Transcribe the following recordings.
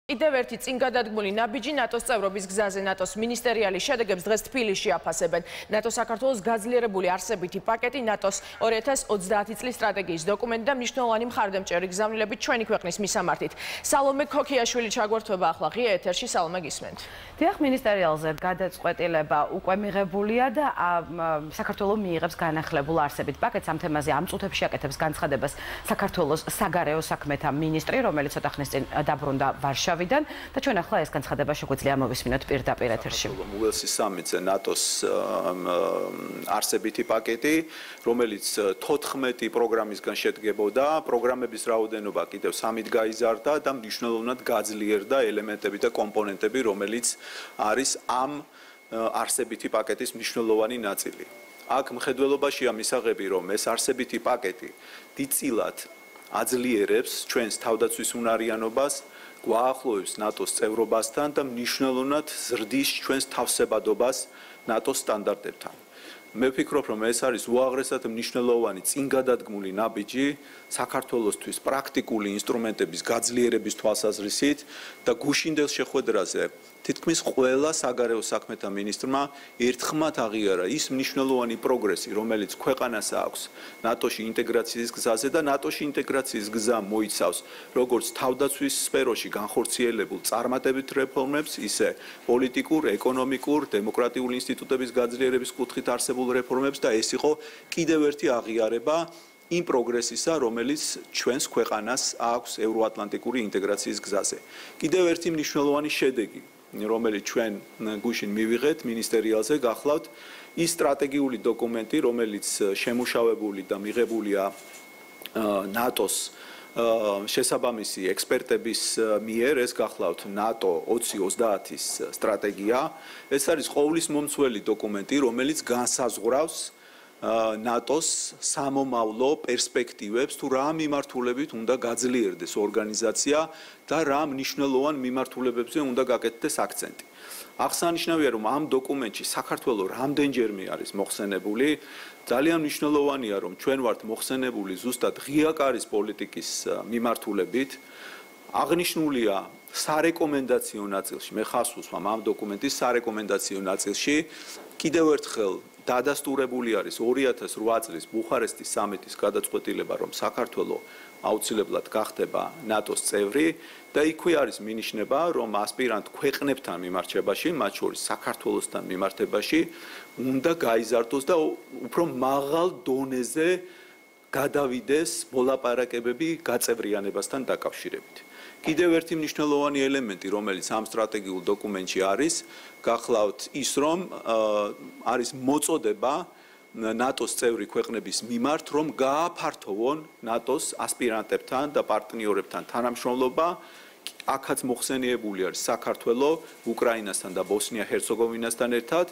Კიდევ ერთი წინ გადადგმული ნაბიჯი ნატოს წევრობის გზაზე ნატოს მინისტერიალის შედეგებს დღეს თბილისში აფასებენ. ნატო საქართველოს გაძლიერებული არსებითი პაკეტი ნატოს 2030 წლის სტრატეგიის დოკუმენტი და მნიშვნელოვანი მხარდამჭერი გზავნილებით ჩვენი ქვეყნის მისამართით. სალომე ქოქიაშვილი ჩაგვერთვება ახლა ღია ეთერში. სალომე, გისმენთ. დიახ, მინისტერიალზე გადაწყვეტილება უკვე მიღებულია და საქართველოს მიიღებს განახლებულ არსებით პაკეტს. ამ თემაზე ამ წუთებში აკეთებს განცხადებას საქართველოს საგარეო საქმეთა მინისტრი, რომელიც ცოტა ხნის წინ დაბრუნდა ვარშავაში. და ჩვენ ახლა ეს განცხადება შეგვიძლია მოვისმინოთ პირდაპირ ეთერში. უელსის სამიტზე ნატოს არსებითი პაკეტი, რომელიც 14 პროგრამისგან შედგებოდა, პროგრამების რაოდენობა კიდევ 3-ით გაიზარდა და მნიშვნელოვნად გაძლიერდა ელემენტები და კომპონენტები, რომელიც არის ამ არსებითი პაკეტის მნიშვნელოვანი ნაწილი. აქ მხედველობაშია მისაღები, რომ ეს არსებითი პაკეტი დიდწილად აძლიერებს ჩვენს თავდაცვის უნარიანობას, გვაახლოვებს ნატოს წევრობასთან და მნიშვნელოვნად ზრდის ჩვენს თავსებადობას ნატოს სტანდარტებთან. მე ვფიქრობ, რომ ეს არის უაღრესად მნიშვნელოვანი წინგადადგმული ნაბიჯი საქართველოსთვის პრაქტიკული ინსტრუმენტების გაძლიერების თვალსაზრისით და გუშინდელ შეხვედრაზე თითქმის ყველა საგარეო საქმეთა მინისტრმა ერთხმად აღიარა ის მნიშვნელოვანი პროგრესი, რომელიც ქვეყანას აქვს ნატოში ინტეგრაციის გზაზე და ნატოში ინტეგრაციის გზა მოიცავს როგორც თავდაცვის სფეროში განხორციელებულ წარმატებით რეფორმებს, ისე პოლიტიკურ, ეკონომიკურ, დემოკრატიული ინსტიტუტების გაძლიერების კუთხით არსებულ რეფორმებს და ეს იყო კიდევ ერთი აღიარება იმ პროგრესისა, რომელიც ჩვენს ქვეყანას აქვს ევროატლანტიკური ინტეგრაციის გზაზე. კიდევ ერთი მნიშვნელოვანი შედეგი, რომელიც ჩვენ გუშინ მივიღეთ მინისტერიალზე, გახლავთ ის სტრატეგიული დოკუმენტი, რომელიც შემუშავებული და მიღებულია ნატოს შესაბამისი ექსპერტების მიერ, ეს გახლავთ ნატო 2030-ის სტრატეგია. ეს არის ყოვლისმომცველი დოკუმენტი, რომელიც განსაზღვრავს ნატოს სამომავლო პერსპექტივებს, თუ რა მიმართულებით უნდა გაძლიერდეს ორგანიზაცია და რა მნიშვნელოვან მიმართულებებზე უნდა გაკეთდეს აქცენტი. აღსანიშნავია, რომ ამ დოკუმენტში საქართველოს რამდენჯერმე არის მოხსენებული. ძალიან მნიშვნელოვანია, რომ ჩვენ ვართ მოხსენებული ზუსტად ღია კარის პოლიტიკის მიმართულებით. აღნიშნულია სარეკომენდაციო ნაწილში, მე ხაზს უსვამ ამ დოკუმენტის სარეკომენდაციო ნაწილში, კიდევ ერთხელ დადასტურებული არის 2008 წლის ბუხარესტის სამიტის გადაწყვეტილება, რომ საქართველოს აუცილებლად გახდება ნატოს წევრი და იქვე არის მინიშნება, რომ ასპირანტ ქვეყნებთან მიმართებაში, მათ შორის საქართველოსთან მიმართებაში, უნდა გაიზარდოს და უფრო მაღალ დონეზე გადავიდეს მოლაპარაკებები გაწევრიანებასთან დაკავშირებით. კიდევ ერთი მნიშვნელოვანი ელემენტი, რომელიც ამ სტრატეგიულ დოკუმენტში არის, გახლავთ ის, რომ არის მოწოდება ნატოს წევრი ქვეყნების მიმართ, რომ გააფართოვონ ნატოს ასპირანტებთან და პარტნიორებთან თანამშრომლობა. აქაც მოხსენიებული არის საქართველოს, უკრაინასთან და ბოსნია-ჰერცეგოვინასთან ერთად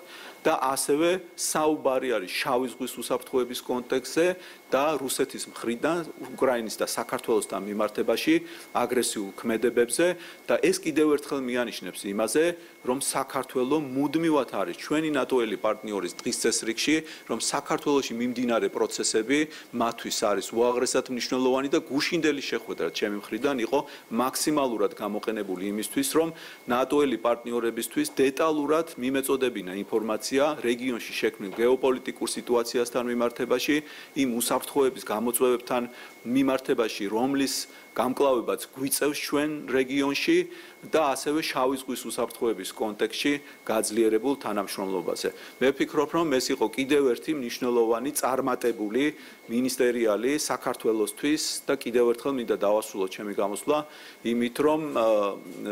და ასევე საუბარი არის შავი ზღვის უსაფრთხოების კონტექსტზე და რუსეთის მხრიდან უკრაინის და საქართველოსთან მიმართებაში აგრესიულ ქმედებებზე და ეს კიდევ ერთხელ მიანიშნებს იმაზე, რომ საქართველოს მუდმივად არის ჩვენი ნატოელი პარტნიორის დღის წესრიგში, რომ საქართველოში მიმდინარე პროცესები მათთვის არის უაღრესად მნიშვნელოვანი და გუშინდელი შეხვედრა ჩემი მხრიდან იყო მაქსიმალურად გამოყენებული იმისთვის, რომ ნატოელი პარტნიორებისთვის დეტალურად მიმეწოდებინა ინფორმაცია რეგიონში შექმნილ გეოპოლიტიკურ სიტუაციასთან მიმართებაში, იმ უსაფრთხოების გამოწვევებთან მიმართებაში, რომლის გამკლავებაც გვიწევს ჩვენ რეგიონში და ასევე შავი ზღვის უსაფრთხოების კონტექსტში გაძლიერებულ თანამშრომლობაზე. მე ვფიქრობ, რომ ეს იყო კიდევ ერთი მნიშვნელოვანი წარმატებული მინისტერიალი საქართველოსთვის და კიდევ ერთხელ მინდა დავასრულო ჩემი გამოსვლა იმით, რომ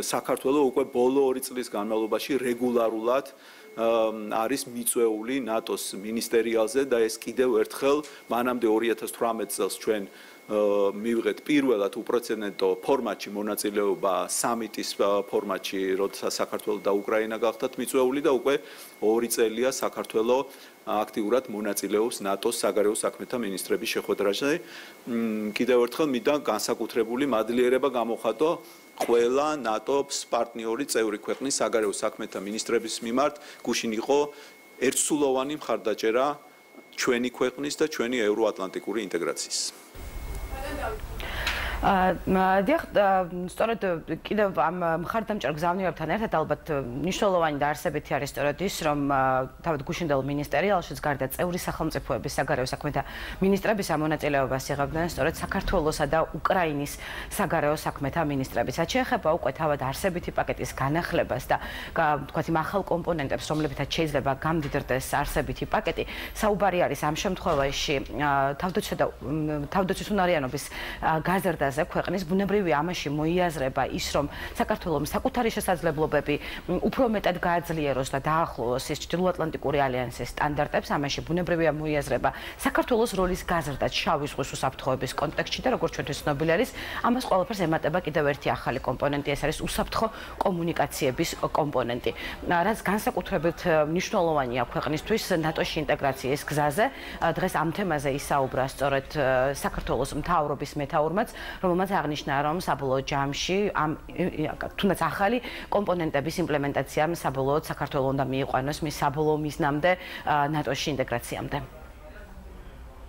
საქართველოს უკვე ბოლო 2 წლის განმავლობაში რეგულარულად არის მიწვეული ნატოს მინისტერიალზე და ეს კიდევ ერთხელ მანამდე 2018 წელს ჩვენ მივიღეთ პირველად უპრეცედენტო ფორმატში მონაწილეობა სამიტის ფორმატში, როცა საქართველოს და უკრაინა გახდათ მიწვეული და უკვე 2 წელია საქართველოს აქტიურად მონაწილეობს ნატოს საგარეო საქმეთა მინისტრების შეხვედრაზე. კიდევ ერთხელ მინდა განსაკუთრებული მადლიერება გამოხატო ყველა ნატოს პარტნიორი წევრი ქვეყნის საგარეო საქმეთა მინისტრების მიმართ. გუშინ იყო ერთსულოვანი მხარდაჭერა ჩვენი ქვეყნის და ჩვენი ევროატლანტიკური ინტეგრაციის. დიახ, სწორედ კიდევ ამ მხარდამჭერ გზავნილებთან ერთად ალბათ მნიშვნელოვანი და არსებითი არის სწორედ ის, რომ თავად გუშინდელ მინისტერიალშიც გარდა წევრი სახელმწიფოების საგარეო საქმეთა მინისტრების ამონაწილეობას იღებდნენ სწორედ საქართველოსა და უკრაინის საგარეო საქმეთა მინისტრებიც. შეეხება უკვე თავად არსებითი პაკეტის განახლებას და თქვათ იმ ახალ კომპონენტებს, რომლებითაც შეიძლება გამდიდრდეს არსებითი პაკეტი, საუბარი არის ამ შემთხვევაში თავდაცვის უნარიანობის გაზრდაზე ქვეყნის ბუნებრივია ამაში მოიაზრება ის, რომ საქართველოს საკუთარი შესაძლებლობები უფრო მეტად გააძლიეროს და დაახლოვოს ის ჩრდილოატლანტიკური ალიანსის სტანდარტებს, ამაში ბუნებრივია მოიაზრება საქართველოს როლის გაზრდა შავი ზღვის უსაფრთხოების კონტექსტში და როგორც ჩვენთვის ცნობილი არის, ამას ყველაფერს ემატება კიდევ ერთი ახალი კომპონენტი, ეს არის უსაფრთხო კომუნიკაციების კომპონენტი. რაც განსაკუთრებით მნიშვნელოვანია ქვეყნისთვის ნატოში ინტეგრაციის გზაზე, დღეს ამ თემაზე ისაუბრა სწორედ საქართველოს მთავრობის მეთაურმაც, რომელმაც აღნიშნა, რომ საბოლოო ჯამში თუნდაც ახალი კომპონენტების იმპლემენტაციამ საბოლოოდ საქართველოს უნდა მიიყვანოს მის საბოლოო მიზნამდე ნატოში ინტეგრაციამდე.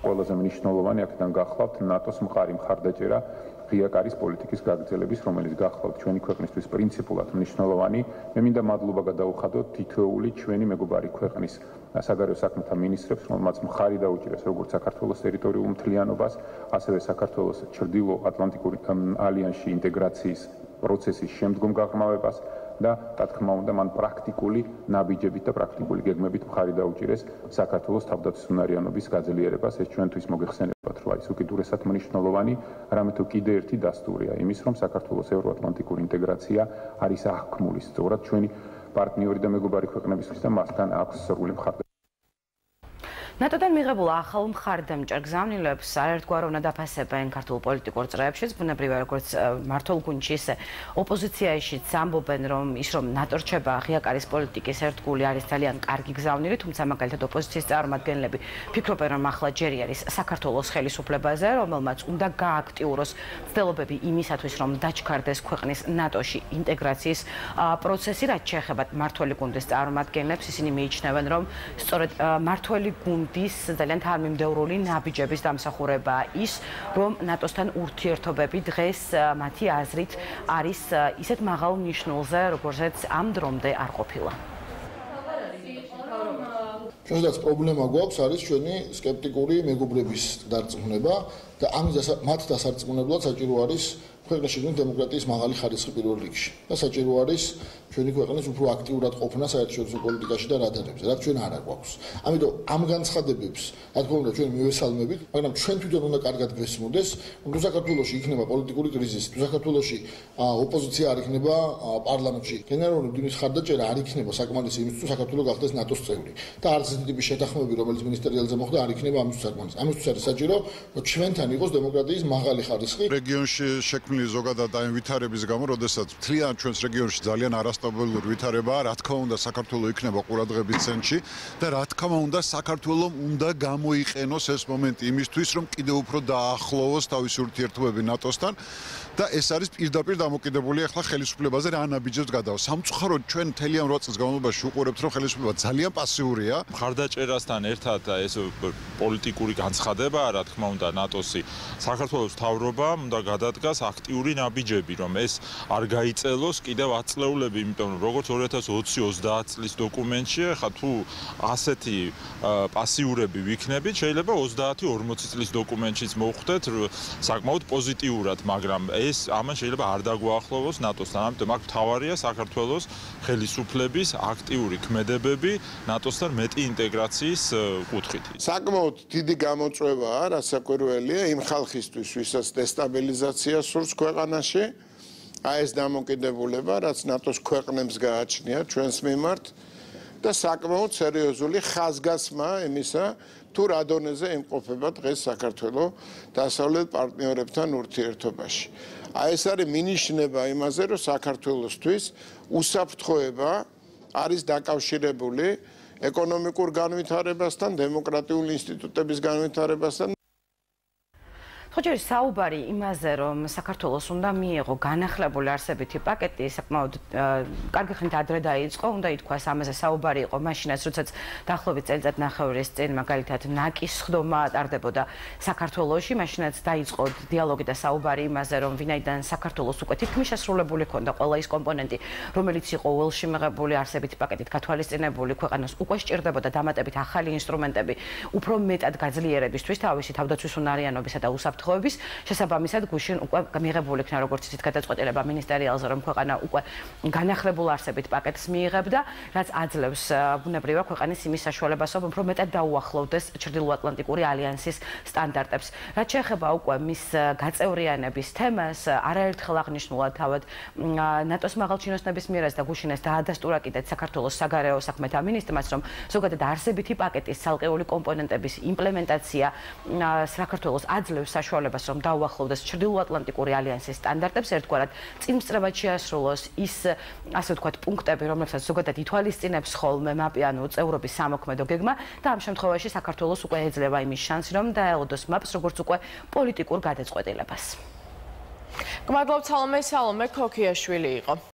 ყველაზე მნიშვნელოვანი აქედან გახლავთ ნატოს მყარი მხარდაჭერა ღია კარის პოლიტიკის გაგრძელების, რომელიც გახლავთ ჩვენი ქვეყნისთვის პრინციპულად მნიშვნელოვანი. მე მინდა მადლობა გადაუხადოთ თითოეული ჩვენი მეგობარი ქვეყნის საგარეო საქმეთა მინისტრებს, რომელმაც მხარი დაუჭირეს როგორც საქართველოს ტერიტორიულ მთლიანობას, ასევე საქართველოს ჩრდილო-ატლანტიკური ალიანსში ინტეგრაციის პროცესის შემდგომ გაღრმავებას და რა თქმა უნდა მან პრაქტიკული ნაბიჯებით და პრაქტიკული გეგმებით მხარი დაუჭირეს საქართველოს თავდაცვის უნარიანობის გაძლიერებას. ეს ჩვენთვის მოგეხსენებათ, რომ არის უკიდურესად მნიშვნელოვანი, არამედ თუ კიდე ერთი დასტურია იმის, რომ საქართველოს ევროატლანტიკური ინტეგრაცია არის აღქმული სწორად ჩვენი პარტნიორი და მეგობარი ქვეყნებისთვის და მასთან აქვს სრული მხარდაჭერა. ნატოდან მიღებულ ახალ მხარდამჭერ გზავნილებს არაერთგვაროვნად უნდა დაფასებენ ქართულ პოლიტიკურ წრეებში, ბუნებრივია როგორც მმართველ გუნდში, ისე ოპოზიციაშიც ამბობენ, რომ ის რომ ნატო რჩება ღია კარის პოლიტიკის ერთგული არის ძალიან კარგი გზავნილი, თუმცა მაგალითად ოპოზიციის წარმომადგენლები ფიქრობენ, რომ ახლა ჯერი არის საქართველოს ხელისუფლებაზე, რომელმაც უნდა გააქტიუროს ცდილობები იმისათვის, რომ დაჩქარდეს ქვეყნის ნატოში ინტეგრაციის პროცესი, რაც შეეხება მმართველი გუნდის წარმომადგენლებს, ისინი მიიჩნევენ, რომ სწორედ მმართველი გუნდის ძალიან თანმიმდევრული ნაბიჯების დამსახურებაა ის, რომ ნატოსთან ურთიერთობები დღეს მათი აზრით არის ისეთ მაღალ ნიშნულზე, როგორზეც ამ დრომდე არ ყოფილა. ჩვენსაც პრობლემა გვაქვს არის ჩვენი სკეპტიკური მეგობრების დარწმუნება და მათ დასარწმუნებლად საჭირო არის ქვეყნაში დემოკრატიის მაღალი ხარისხი პირველ რიგში და საჭირო არის ჩვენი ქვეყნის უფრო აქტიურად ყოფნა საერთაშორისო პოლიტიკაში და რადარებზე, რაც ჩვენ არ გვაქვს. ამიტომ ამ განცხადებებს, რა თქმა უნდა, ჩვენ მივესალმებით, მაგრამ ჩვენ თვითონ უნდა კარგად გვესმოდეს, რომ საქართველოში იქნება პოლიტიკური კრიზისი, საქართველოში ოპოზიცია არ იქნება პარლამენტში, გენერალური მდივნის ხარდაჭერა არ იქნება საკმარისი იმისთვის, რომ საქართველო გახდეს ნატოს წევრი და არც ეს ტიპის შეთანხმებები, რომელიც მინისტერიალზე მოხდა, არ იქნება ამისთვის საკმარისი. ამისთვის არის საჭირო, რომ ჩვენთან იყოს დემოკრატიის მაღალი ხარისხი. რეგიონში შექმნილი ზოგადად აი ვითარების გამო, როდესაც მთლიან ჩვენს რეგიონში ძალიან არასტაბილური ვითარებაა, რა თქმა უნდა, საქართველო იქნება ყურადღების ცენტრში და რა თქმა უნდა, საქართველომ უნდა გამოიყენოს ეს მომენტი იმისთვის, რომ კიდევ უფრო დაახლოვოს თავისი ურთიერთობები ნატოსთან და ეს არის პირდაპირ დამოკიდებული ახლა ხელისუფლებაზე რა ნაბიჯებს გადავა. სამწუხაროდ ჩვენ მთელი ამ 8 წლის განმავლობაში ვუყურებთ, რომ ხელისუფლება ძალიან პასიურია. მხარდაჭერასთან ერთად ეს პოლიტიკური განცხადებაა, რა თქმა უნდა, ნატოსი საქართველოს მთავრობამ უნდა გადადგას აქტიური ნაბიჯები, რომ ეს არ გაიწელოს კიდევ 10 წლეულები, იმიტომ რომ როგორც 2020-30 წლის დოკუმენტში, ხა თუ ასეთი პასიურები ვიქნებით, შეიძლება 30-40 წლის დოკუმენტშიც მოვხვდეთ საკმაოდ პოზიტიურად, მაგრამ ეს ამან შეიძლება არ დაგვაახლოვოს ნატოსთან. ამიტომ აქ მთავარია საქართველოს ხელისუფლების აქტიური ქმედებები ნატოსთან მეტი ინტეგრაციის კუთხით. საკმაოდ დიდი გამოწვევაა, რასაკვირველია იმ ხალხისთვის, ვისაც დესტაბილიზაცია სურს ქვეყანაში. აი ეს დამოკიდებულება, რაც ნატოს ქვეყნებს გააჩნია ჩვენს მიმართ და საკმაოდ სერიოზული ხაზგასმა იმისა, თუ რა დონეზე იმყოფება დღეს საქართველოს დასავლეთ პარტნიორებთან ურთიერთობაში. აი ეს არის მინიშნება იმაზე, რომ საქართველოსთვის უსაფრთხოება არის დაკავშირებული ეკონომიკურ განვითარებასთან, დემოკრატიული ინსტიტუტების განვითარებასთან. ხოჯერის საუბარი იმაზე, რომ საქართველოს უნდა მიიღო განახლებული არსებითი პაკეტი, საკმაოდ კარგი ხნით ადრე დაიწყო, უნდა ითქვას, ამაზე საუბარი იყო მაშინაც, როდესაც დაახლოებით წელიწადნახევრის წინ მაგალითად ნაკის სხდომა ტარდებოდა საქართველოში, მაშინაც დაიწყო დიალოგი და საუბარი იმაზე, რომ ვინაიდან საქართველოს უკვე თითქმის შესრულებული ქონდა ყველა ის კომპონენტი, რომელიც იყო უელში მიღებული არსებითი პაკეტით გათვალისწინებული, ქვეყანას უკვე სჭირდებოდა დამატებით ახალი ინსტრუმენტები, უფრო მეტად გაძლიერებისთვის, თავისი თავდაცვის უნარიანობისა და უსაფრთხოების შესაბამისად გუშინ უკვე მიღებული იქნა როგორც ისეთ გადაწყვეტილება მინისტერიალზე, რომ ქვეყანა უკვე განახლებულ არსებით პაკეტს მიიღებდა, რაც აძლევს ბუნებრივია ქვეყანის იმის საშუალებას, რომ უფრო მეტად დაუახლოვდეს ჩრდილოატლანტიკური ალიანსის სტანდარტებს. რაც შეეხება უკვე მის გაწევრიანების თემას, არაერთხელ აღნიშნულა თავად ნატოს მაღალჩინოსნების მიერაც და გუშინ ეს დაადასტურა კიდეც საქართველოს საგარეო საქმეთა მინისტრმაც, რომ ზოგადად არსებითი პაკეტის ცალკეული კომპონენტების იმპლემენტაცია საქართველოს აძლევს საშუალებას, რომ დაუახლოვდეს ჩრდილოატლანტიკური ალიანსის სტანდარტებს, ერთგვარად წინსწრებად შეასრულოს ის, ასე ვთქვათ, პუნქტები, რომლებსაც ზოგადად ითვალისწინებს ხოლმე მაპიანო წევრობის სამოქმედო გეგმა და ამ შემთხვევაში საქართველოს უკვე ეძლევა იმის შანსი, რომ დაელოდოს მაპს, როგორც უკვე პოლიტიკურ გადაწყვეტილებას. გმადლობთ, სალომე ქოქიაშვილი იყო.